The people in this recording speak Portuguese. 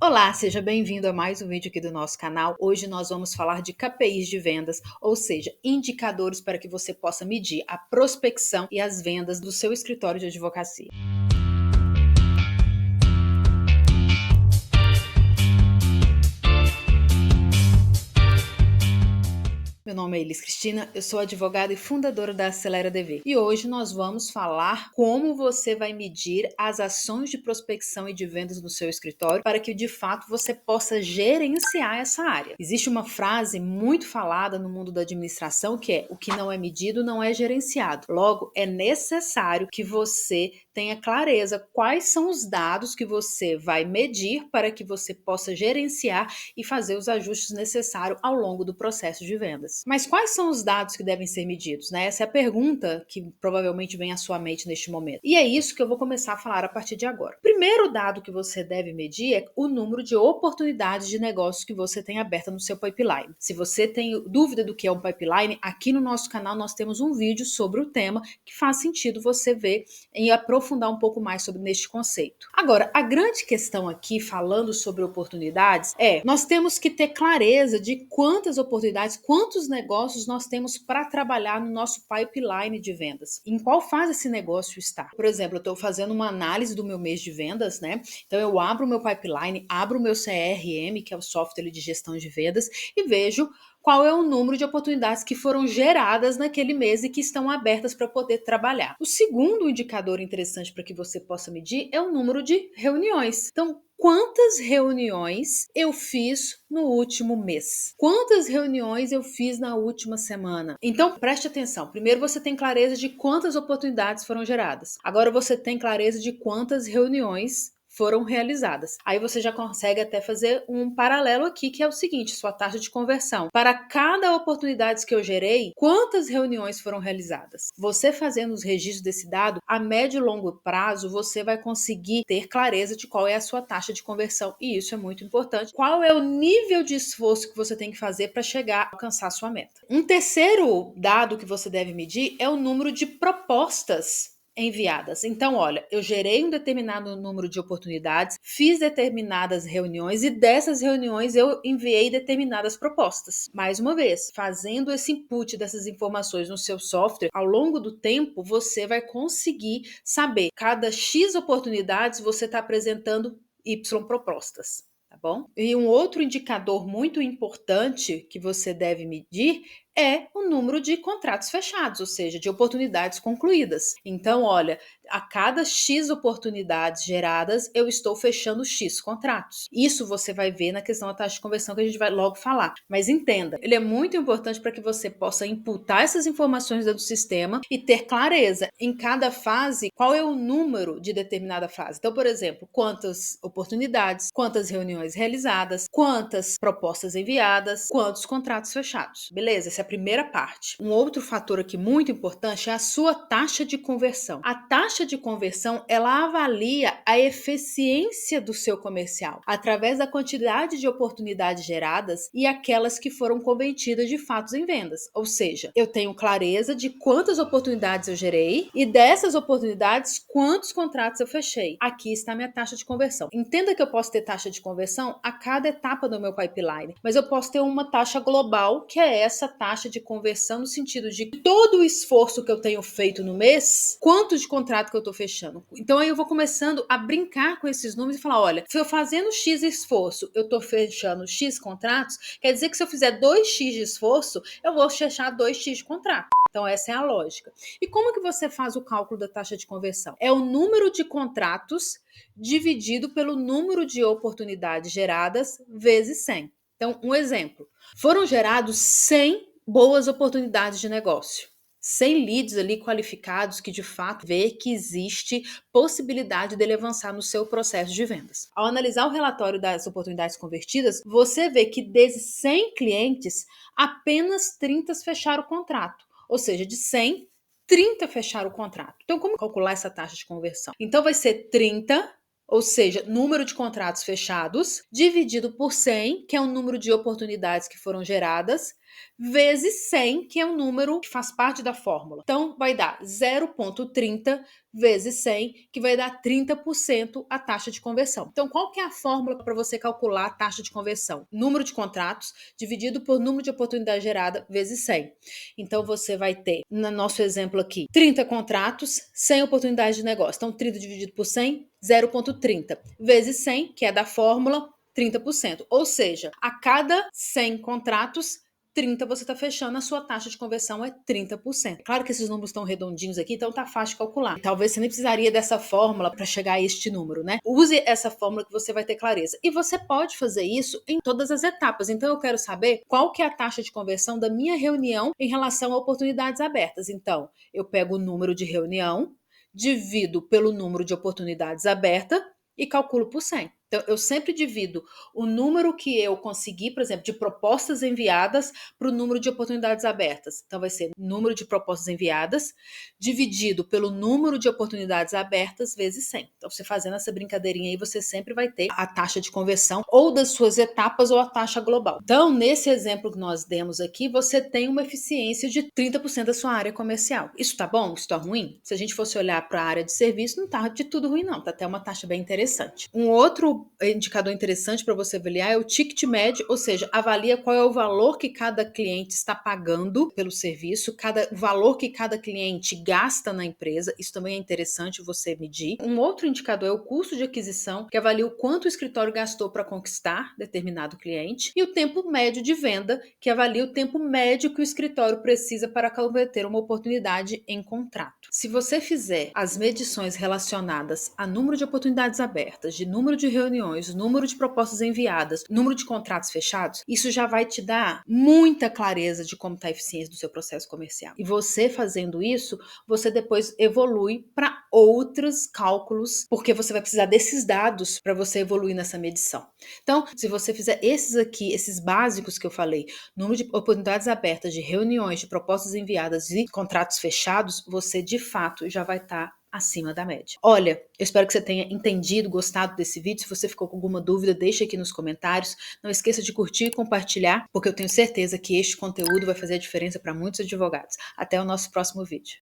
Olá, seja bem-vindo a mais um vídeo aqui do nosso canal. Hoje nós vamos falar de KPIs de vendas, ou seja, indicadores para que você possa medir a prospecção e as vendas do seu escritório de advocacia. Meu nome é Elis Cristina, eu sou advogada e fundadora da Acelera DV. E hoje nós vamos falar como você vai medir as ações de prospecção e de vendas no seu escritório para que de fato você possa gerenciar essa área. Existe uma frase muito falada no mundo da administração que é: o que não é medido não é gerenciado. Logo, é necessário que você tenha clareza quais são os dados que você vai medir para que você possa gerenciar e fazer os ajustes necessários ao longo do processo de vendas. Mas quais são os dados que devem ser medidos, né? Essa é a pergunta que provavelmente vem à sua mente neste momento. E é isso que eu vou começar a falar a partir de agora. O primeiro dado que você deve medir é o número de oportunidades de negócios que você tem aberta no seu pipeline. Se você tem dúvida do que é um pipeline, aqui no nosso canal nós temos um vídeo sobre o tema que faz sentido você ver e aprofundar um pouco mais sobre neste conceito. Agora, a grande questão aqui, falando sobre oportunidades, nós temos que ter clareza de quantas oportunidades, quantos negócios nós temos para trabalhar no nosso pipeline de vendas. Em qual fase esse negócio está? Por exemplo, eu estou fazendo uma análise do meu mês de vendas, né? Então eu abro o meu pipeline, abro o meu CRM, que é o software de gestão de vendas, e vejo qual é o número de oportunidades que foram geradas naquele mês e que estão abertas para poder trabalhar. O segundo indicador interessante para que você possa medir é o número de reuniões. Então, quantas reuniões eu fiz no último mês? Quantas reuniões eu fiz na última semana? Então, preste atenção. Primeiro você tem clareza de quantas oportunidades foram geradas. Agora você tem clareza de quantas reuniões foram realizadas. Aí você já consegue até fazer um paralelo aqui, que é o seguinte: sua taxa de conversão. Para cada oportunidade que eu gerei, quantas reuniões foram realizadas? Você fazendo os registros desse dado, a médio e longo prazo, você vai conseguir ter clareza de qual é a sua taxa de conversão. E isso é muito importante. Qual é o nível de esforço que você tem que fazer para chegar a alcançar a sua meta? Um terceiro dado que você deve medir é o número de propostas enviadas. Então, olha, eu gerei um determinado número de oportunidades, fiz determinadas reuniões e dessas reuniões eu enviei determinadas propostas. Mais uma vez, fazendo esse input dessas informações no seu software, ao longo do tempo você vai conseguir saber cada X oportunidades você está apresentando Y propostas. Tá bom? E um outro indicador muito importante que você deve medir é o número de contratos fechados, ou seja, de oportunidades concluídas. Então, olha, a cada X oportunidades geradas, eu estou fechando X contratos. Isso você vai ver na questão da taxa de conversão que a gente vai logo falar. Mas entenda, ele é muito importante para que você possa imputar essas informações dentro do sistema e ter clareza em cada fase qual é o número de determinada fase. Então, por exemplo, quantas oportunidades, quantas reuniões realizadas, quantas propostas enviadas, quantos contratos fechados. Beleza? Essa é a primeira parte. Um outro fator aqui muito importante é a sua taxa de conversão. A taxa de conversão, ela avalia a eficiência do seu comercial através da quantidade de oportunidades geradas e aquelas que foram convertidas de fato em vendas. Ou seja, eu tenho clareza de quantas oportunidades eu gerei e dessas oportunidades, quantos contratos eu fechei. Aqui está a minha taxa de conversão. Entenda que eu posso ter taxa de conversão a cada etapa do meu pipeline, mas eu posso ter uma taxa global, que é essa taxa de conversão no sentido de todo o esforço que eu tenho feito no mês, quanto de contrato que eu estou fechando. Então aí eu vou começando a brincar com esses números e falar, olha, se eu fazendo X esforço, eu estou fechando X contratos, quer dizer que se eu fizer 2X de esforço, eu vou fechar 2X de contrato. Então essa é a lógica. E como que você faz o cálculo da taxa de conversão? É o número de contratos dividido pelo número de oportunidades geradas vezes 100. Então, um exemplo. Foram gerados 100 boas oportunidades de negócio. 100 leads ali qualificados que de fato vê que existe possibilidade dele avançar no seu processo de vendas. Ao analisar o relatório das oportunidades convertidas, você vê que desses 100 clientes, apenas 30 fecharam o contrato. Ou seja, de 100, 30 fecharam o contrato. Então, como calcular essa taxa de conversão? Então, vai ser 30, ou seja, número de contratos fechados, dividido por 100, que é o número de oportunidades que foram geradas, vezes 100, que é um número que faz parte da fórmula. Então, vai dar 0,30 vezes 100, que vai dar 30% a taxa de conversão. Então, qual que é a fórmula para você calcular a taxa de conversão? Número de contratos dividido por número de oportunidade gerada vezes 100. Então, você vai ter, no nosso exemplo aqui, 30 contratos, 100 oportunidades de negócio. Então, 30 dividido por 100, 0,30 vezes 100, que é da fórmula 30%. Ou seja, a cada 100 contratos, 30 você está fechando, a sua taxa de conversão é 30%. Claro que esses números estão redondinhos aqui, então tá fácil de calcular. Talvez você nem precisaria dessa fórmula para chegar a este número, né? Use essa fórmula que você vai ter clareza. E você pode fazer isso em todas as etapas. Então eu quero saber qual que é a taxa de conversão da minha reunião em relação a oportunidades abertas. Então, eu pego o número de reunião, divido pelo número de oportunidades abertas e calculo por 100. Então, eu sempre divido o número que eu consegui, por exemplo, de propostas enviadas para o número de oportunidades abertas. Então, vai ser número de propostas enviadas dividido pelo número de oportunidades abertas vezes 100. Então, você fazendo essa brincadeirinha aí, você sempre vai ter a taxa de conversão ou das suas etapas ou a taxa global. Então, nesse exemplo que nós demos aqui, você tem uma eficiência de 30% da sua área comercial. Isso tá bom? Isso tá ruim? Se a gente fosse olhar para a área de serviço, não tá de tudo ruim, não. Tá até uma taxa bem interessante. Um outro indicador interessante para você avaliar é o ticket médio, ou seja, avalia qual é o valor que cada cliente está pagando pelo serviço, o valor que cada cliente gasta na empresa. Isso também é interessante você medir. Um outro indicador é o custo de aquisição, que avalia o quanto o escritório gastou para conquistar determinado cliente, e o tempo médio de venda, que avalia o tempo médio que o escritório precisa para converter uma oportunidade em contrato. Se você fizer as medições relacionadas a número de oportunidades abertas, de número de reuniões, número de propostas enviadas, número de contratos fechados, isso já vai te dar muita clareza de como está a eficiência do seu processo comercial. E você fazendo isso, você depois evolui para outros cálculos, porque você vai precisar desses dados para você evoluir nessa medição. Então, se você fizer esses aqui, esses básicos que eu falei, número de oportunidades abertas, de reuniões, de propostas enviadas e contratos fechados, você de fato já vai estar acima da média. Olha, eu espero que você tenha entendido, gostado desse vídeo. Se você ficou com alguma dúvida, deixa aqui nos comentários. Não esqueça de curtir e compartilhar, porque eu tenho certeza que este conteúdo vai fazer a diferença para muitos advogados. Até o nosso próximo vídeo.